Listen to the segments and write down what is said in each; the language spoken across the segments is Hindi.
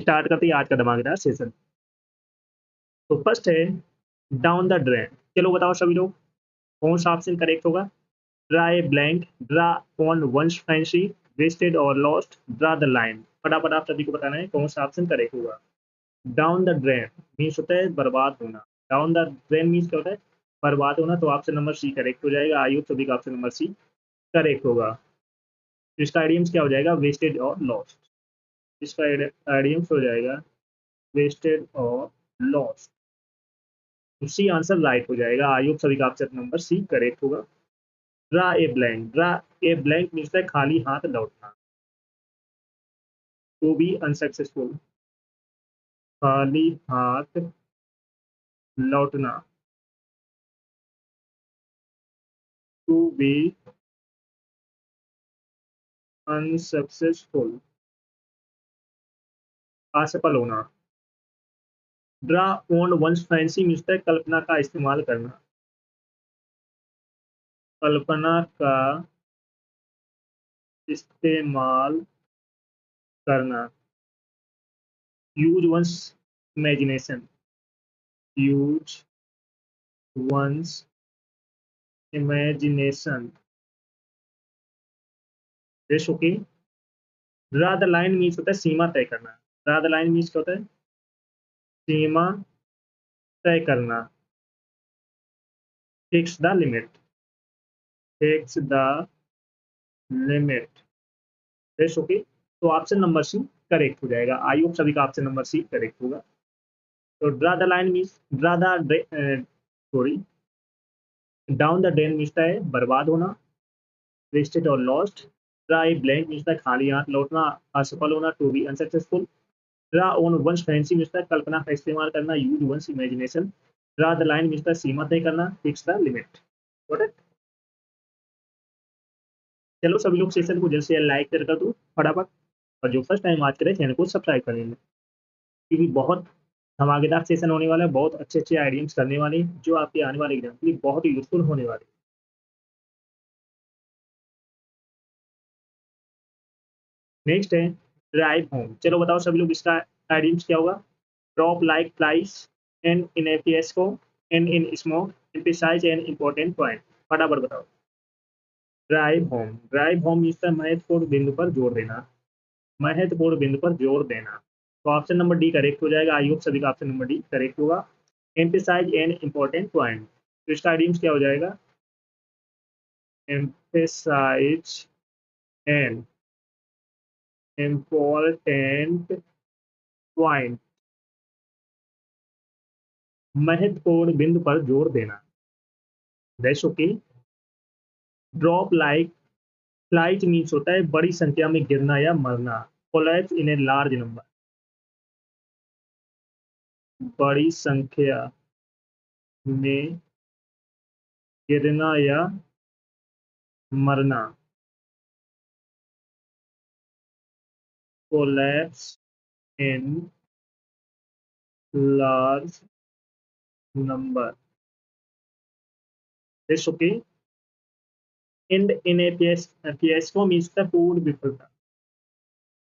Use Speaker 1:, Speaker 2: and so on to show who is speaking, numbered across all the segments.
Speaker 1: स्टार्ट करते हैं आज का धमाकेदार सेशन। तो फर्स्ट है डाउन द ड्रेन। चलो बताओ सभी लोग कौन सा ऑप्शन करेक्ट होगा। Draw a blank, draw on one's fancy, wasted और लॉस्ट, ड्रा द लाइन। फटाफट आप सभी को बताना है कौन सा ऑप्शन करेक्ट होगा। डाउन द ड्रेन मीन्स होता है बर्बाद होना। डाउन द ड्रेन मीन्स क्या होता है, बर्बाद होना। तो ऑप्शन नंबर सी करेक्ट हो जाएगा। आई होप सभी का ऑप्शन नंबर सी करेक्ट होगा। तो इसका आइडियम्स क्या हो जाएगा, वेस्टेड और लॉस्ट। इसका आइडियम्स हो जाएगा वेस्टेड और लॉस्ट। तो सी आंसर राइट हो जाएगा। आई होप सभी का ऑप्शन नंबर सी करेक्ट होगा। Draw a blank, draw a blank means है खाली हाथ लौटना। टू बी अनसक्सेसफुल, खाली हाथ लौटना। टू बी अनसक्सेसफुल, असफल होना। Draw on one's fancy means है कल्पना का इस्तेमाल करना। कल्पना का इस्तेमाल करना। Use one's imagination, use one's imagination. Okay. Draw the line means होता है सीमा तय करना। ड्रा द लाइन मीन्स क्या होता है, सीमा तय करना। Fix the limit, fix the limit. Okay. तो ऑप्शन नंबर सी करेक्ट हो जाएगा। आई होप सभी का ऑप्शन नंबर सी करेक्ट होगा। तो draw the line means draw the sorry down the drain means है बर्बाद होना, वेस्टेड और lost. Draw a blank means है खाली हाथ लौटना, असफल होना, to be unsuccessful. Draw on one's fancy means है कल्पना का इस्तेमाल करना, use one's imagination. Draw the line means है सीमा तय करना, फिक्स द लिमिट। चलो सभी लोग सेशन को जल्द से जल्द लाइक कर दो फटाफट। और जो फर्स्ट टाइम आज करे चैनल को सब्सक्राइब कर लेना, क्योंकि बहुत धमाकेदार सेशन होने वाला है। बहुत अच्छे अच्छे आइडियाज करने वाले हैं जो आपके आने वाले एग्जाम के लिए बहुत ही यूजफुल होने वाले हैं। नेक्स्ट है ड्राइव होम। चलो बताओ सभी लोग इसका आइडियम्स क्या होगा। Drop like flies, and in a fiasco, and in smoke, emphasize an important point. फटाफट बताओ। ड्राइव होम, ड्राइव होम इसका महत्वपूर्ण बिंदु पर जोर देना। महत्वपूर्ण बिंदु पर जोर देना। तो ऑप्शन नंबर डी करेक्ट हो जाएगा। आई होप सभी का ऑप्शन नंबर डी करेक्ट होगा। Emphasise an important point. तो इसका आइडियम्स क्या हो जाएगा, एम्फसाइज एन इम्पोर्टेंट पॉइंट। महत्वपूर्ण बिंदु पर जोर देना। That's okay. Drop like flight means होता है बड़ी संख्या में गिरना या मरना। Collapse in a large number, बड़ी संख्या में गिरना या मरना। Collapse in large number. That's okay. And in a fiasco means the पूर्ण विफलता।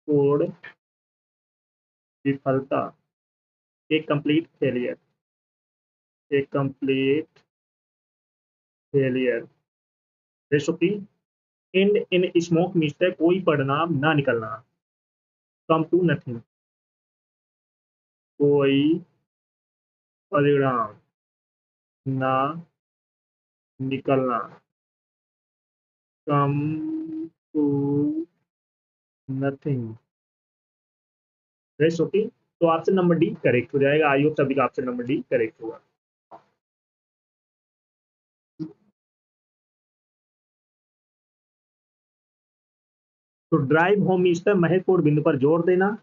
Speaker 1: पूर्ण विफलता, एक कंप्लीट फेलियर, एक complete failure. That's okay. And in smoke means है कोई परिणाम ना निकलना। कम टू नथिंग, कोई परिणाम ना निकलना। Come to nothing. That's okay. तो ऑप्शन नंबर डी करेक्ट हो जाएगा। आई होप सभी का ऑप्शन नंबर डी करेक्ट होगा। तो ड्राइव होम मीन्स है महत्वपूर्ण बिंदु पर जोर देना।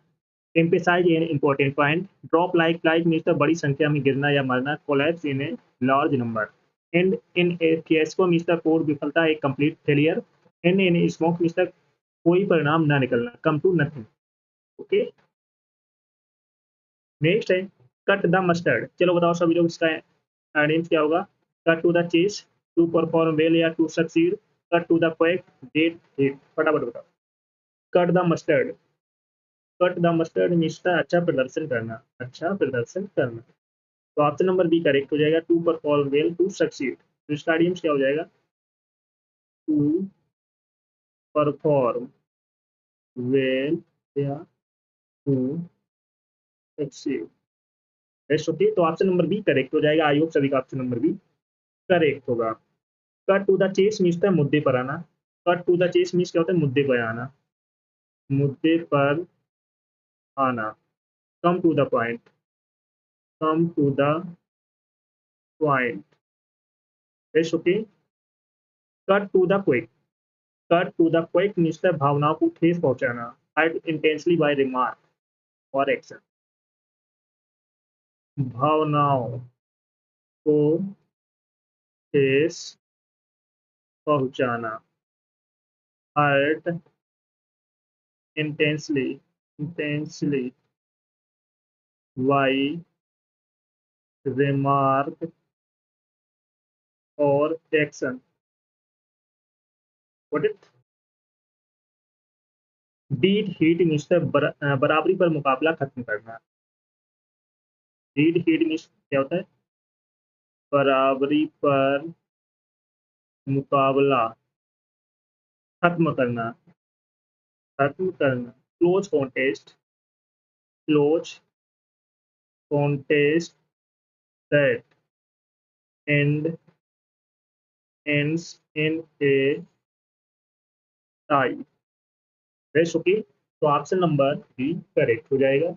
Speaker 1: Emphasize an important point. Drop like flight means बड़ी संख्या में गिरना या मरना। Collapse in a large number. And in a fiasco means पूर्ण विफलता, एक complete failure. And in smoke means कोई परिणाम ना निकलना। Come to nothing. Okay. Next है कट द मस्टर्ड। चलो बताओ सभी लोग इसका आइडियम्स क्या होगा। Cut to the chase, to perform well या to succeed, cut to the quake, dead heat. फटाफट बताओ। Cut the mustard, cut the mustard means था अच्छा प्रदर्शन करना, अच्छा प्रदर्शन करना। तो ऑप्शन नंबर बी करेक्ट हो जाएगा, to perform well, to succeed. तो इसका आइडियम्स क्या हो जाएगा, टू परफॉर्म वेल या टू सक्सीड। बेस्ट ओके, तो ऑप्शन नंबर बी करेक्ट हो जाएगा। आई होप सभी का ऑप्शन नंबर बी करेक्ट होगा। Cut to the chase means है मुद्दे पर आना। Cut to the chase means क्या होता है, मुद्दे पर आना, मुद्दे पर आना। Come to the point, come to the point. Best okay. Cut to the quick, cut to the quick means है भावनाओं को ठेस पहुंचाना। हाइड इंटेंसली बाय रिमार्क और एक्शन, भावनाओं को ठेस पहुंचाना। Hurt intensely, intensely by remark और action. What it did heat means बराबरी पर मुकाबला खत्म करना। डीड हीट मीन्स क्या होता है, बराबरी पर मुकाबला खत्म करना, खत्म करना। Close contest, close contest that and ends in a tie। Best okay, तो ऑप्शन नंबर बी करेक्ट हो जाएगा।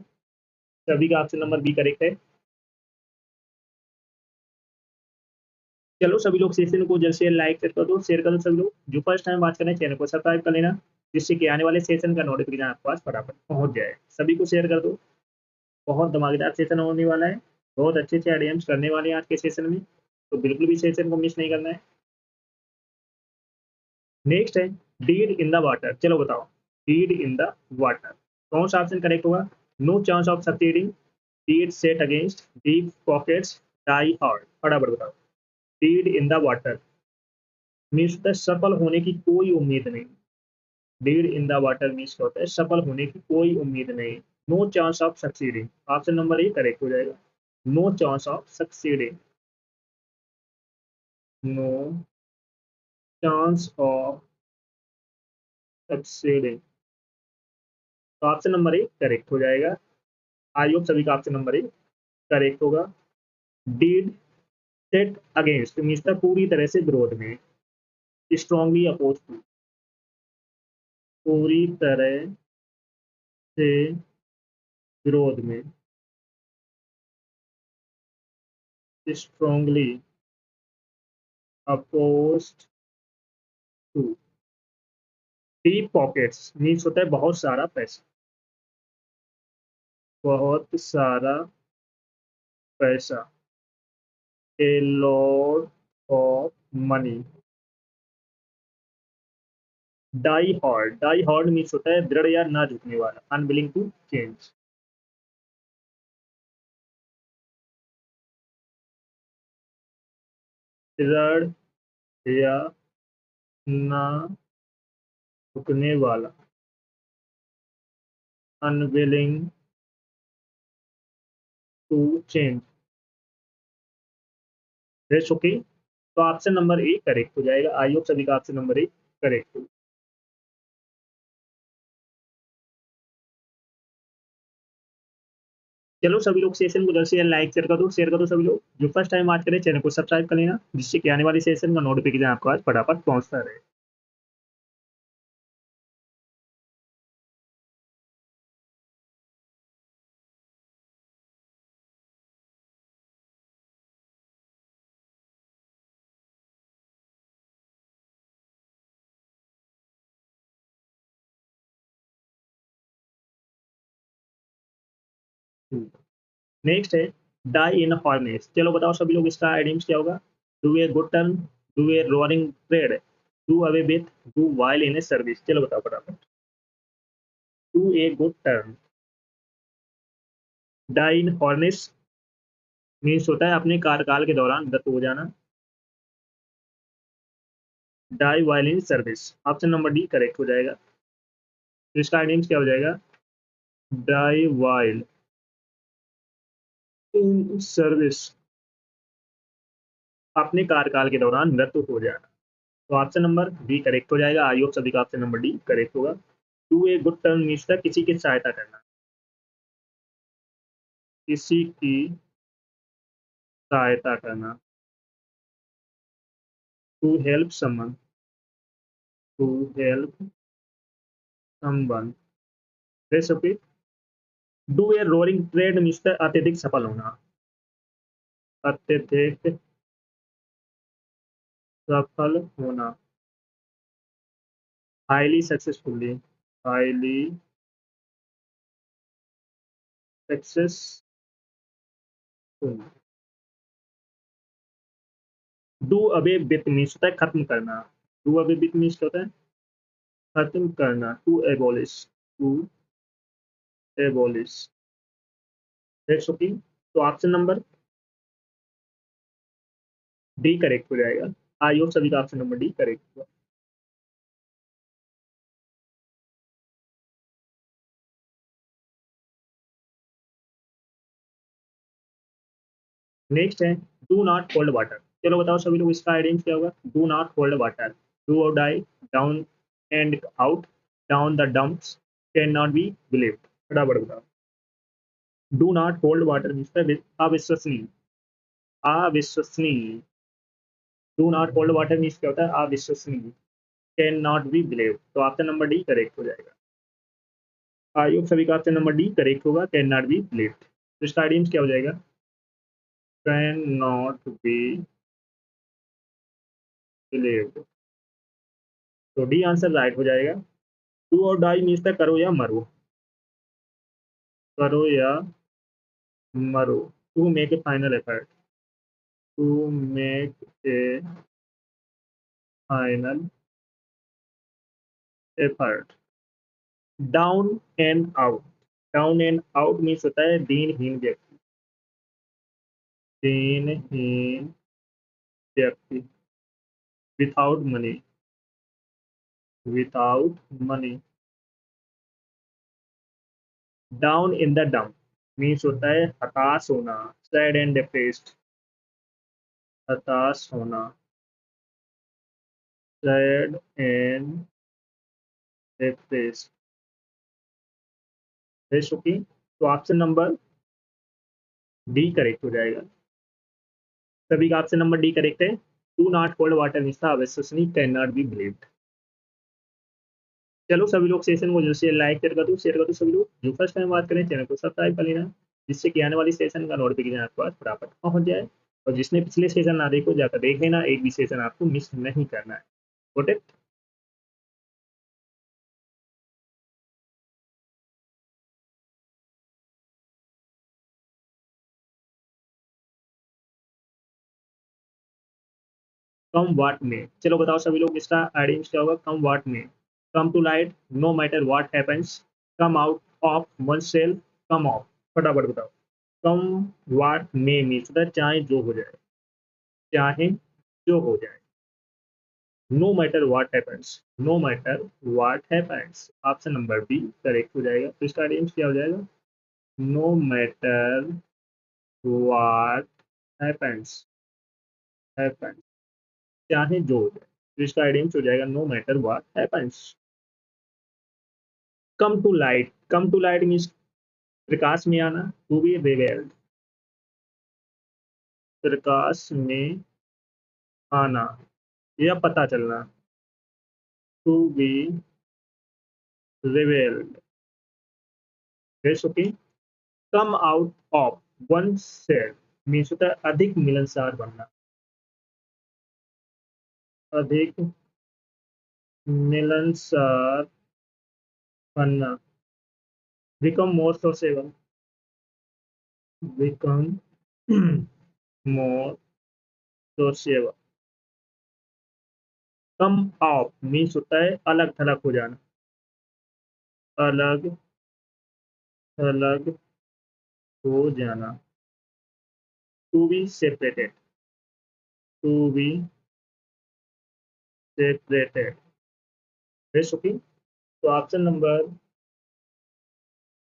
Speaker 1: सभी का ऑप्शन नंबर बी करेक्ट है। चलो सभी लोग सेशन को जल्द से लाइक कर दो, शेयर कर दो। सभी लोग जो फर्स्ट टाइम बात कर रहे हैं चैनल को सब्सक्राइब कर लेना, जिससे कि आने वाले सेशन का नोटिफिकेशन आपके पास फटाफट पहुंच जाए। सभी को शेयर कर दो। बहुत धमाकेदार सेशन होने वाला है, बहुत अच्छे अच्छे आइडियम्स करने वाले हैं आज के सेशन में, तो बिल्कुल भी सेशन को मिस नहीं करना है। नेक्स्ट है डीड इन द वाटर। चलो बताओ, डीड इन द वाटर कौन सा ऑप्शन करेक्ट होगा। No chance of succeeding, dead set against, deep pockets, die hard. फटाफट बताओ। Dead in the water means होता है सफल होने की कोई उम्मीद नहीं। Dead in the water means क्या होता है, सफल होने की कोई उम्मीद नहीं। No chance of succeeding, option number A correct हो जाएगा। No chance of succeeding, no chance of succeeding. तो ऑप्शन नंबर ए करेक्ट हो जाएगा। आई होप सभी का ऑप्शन नंबर ए करेक्ट होगा। डीड सेट अगेंस्ट मीन्स पूरी तरह से विरोध में, स्ट्रांगली अपोज टू, पूरी तरह से विरोध में, strongly opposed to. Deep pockets means होता है बहुत सारा पैसा, बहुत सारा पैसा, a lot of money. Die hard means होता है दृढ़ या ना झुकने वाला, अनविलिंग टू चेंज। दृढ़ या ना झुकने वाला, unwilling to change. That's okay, तो ऑप्शन नंबर ए करेक्ट हो जाएगा। आई होप सभी का ऑप्शन नंबर ए करेक्ट हो। चलो सभी लोग सेशन को जल्द से जल्द लाइक शेयर कर दो, शेयर कर दो। सभी लोग जो फर्स्ट टाइम बात करें चैनल को सब्सक्राइब कर लेना, जिससे कि आने वाली सेशन का नोटिफिकेशन आपको आज फटाफट पहुंचता रहे। नेक्स्ट है डाई इन हॉर्नेस। चलो बताओ सभी लोग इसका आइडियम्स क्या होगा। Do a good turn, do a roaring trade, do away with, do while in a service. चलो बताओ फटाफट। Do a good turn, die in harness means होता है अपने कार्यकाल के दौरान मृत हो जाना। Die while in service, option number D correct हो जाएगा। तो इसका आइडियम्स क्या हो जाएगा, डाई वाइल इन सर्विस, अपने कार्यकाल के दौरान मृत्यु हो जाना। तो ऑप्शन नंबर बी करेक्ट हो जाएगा। आई होप सभी का ऑप्शन नंबर डी करेक्ट होगा। Do a good turn means किसी की सहायता करना, किसी की सहायता करना। To help someone, to help someone. जैसे कि do a roaring trade means अत्यधिक सफल होना, अत्यधिक सफल होना। Highly successfully, highly successful. Do away with means होता है खत्म करना। डू अवे विथ मीन्स क्या होता है? खत्म करना। To abolish, to abolish. That's okay. तो ऑप्शन नंबर डी करेक्ट हो जाएगा। आई होप सभी का ऑप्शन नंबर डी करेक्ट हुआ। नेक्स्ट है डू नॉट होल्ड वाटर। चलो बताओ सभी लोग इसका आइडेंटिटी क्या होगा। Do not hold water, do और die, down and out, down the dumps, can not be believed. फटाफट बताओ। Do not hold water means अविश्वसनीय, अविश्वसनीय। Do not hold water means क्या होता है? अविश्वसनीय। Can not B believe. तो ऑप्शन नंबर डी करेक्ट हो जाएगा। आयोग सभी का ऑप्शन नंबर डी करेक्ट होगा। Can not B believe. तो इसका आइडियम्स क्या हो जाएगा? Can not B believe. तो डी आंसर राइट हो जाएगा। डू और डाई मीन्स करो या मरो, करो या मरो। To make a final effort, to make a final effort. Down and out, down and out means होता है दीनहीन व्यक्ति, दीनहीन व्यक्ति। Without money, without money. Down in the dumps means होता है हताश होना, सैड एंड डिप्रेस्ड। हताश होना, सैड एंड डिप्रेस्ड। ओके। तो ऑप्शन नंबर डी करेक्ट हो जाएगा। सभी का ऑप्शन नंबर डी करेक्ट है। Do not hold water means अविश्वसनीय, कैन नॉट बी बिलीव्ड। चलो सभी लोग सेशन को जैसे लाइक कर दो, शेयर कर दो। सभी लोग जो फर्स्ट टाइम बात करें चैनल को सब्सक्राइब कर लेना, जिससे कि आने वाली सेशन का नोटिफिकेशन आपके पास फटाफट पहुंच जाए। और जिसने पिछले सेशन ना देखो जाकर देख लेना, एक भी सेशन आपको मिस नहीं करना है। Got it? कम वाट में, चलो बताओ सभी लोग इसका आइडियम्स क्या होगा। Come what may, come to light, no matter what happens, come out of one's shell, come off. फटाफट बताओ। कम वाट में मीन्स होता है चाहे जो हो जाए, चाहे जो हो जाए। No matter what happens, no matter what happens. Option number B correct हो जाएगा। तो इसका आइडियम्स क्या हो जाएगा? No matter what happens, happens, चाहे जो हो जाए। तो इसका आइडियम्स हो जाएगा no matter what happens. Come to light, come to light means प्रकाश में आना। टू बी रिवेल्ड, प्रकाश में आना या पता चलना। To be revealed. Okay. Come out of one's shell means होता है अधिक मिलनसार बनना, अधिक मिलनसार बनना। Become more sociable, become more sociable. Come off means होता है अलग थलग हो जाना, अलग थलग हो जाना। To be separated, to be separated. Okay. तो ऑप्शन नंबर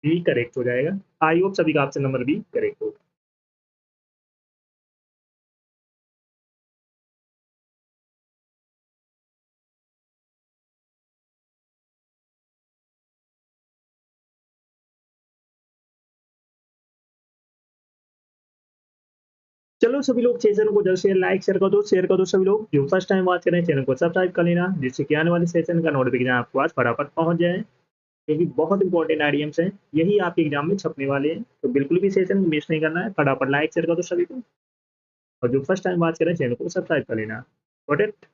Speaker 1: बी करेक्ट हो जाएगा। आई होप सभी का ऑप्शन नंबर बी करेक्ट होगा। चलो सभी लोग सेशन को जल्द से लाइक शेयर कर दो सभी लोग। जो फर्स्ट टाइम वॉच करें चैनल को सब्सक्राइब कर लेना, जिससे कि आने वाले सेशन का नोटिफिकेशन आपको आज फटाफट पहुंच जाए, क्योंकि बहुत इंपॉर्टेंट आइडियम्स हैं, यही आपके एग्जाम में छपने वाले हैं। तो बिल्कुल भी सेशन मिस नहीं करना है, फटाफट लाइक शेयर कर दो सभी को, और जो फर्स्ट टाइम वॉच करें चैनल को सब्सक्राइब कर लेना। Got it.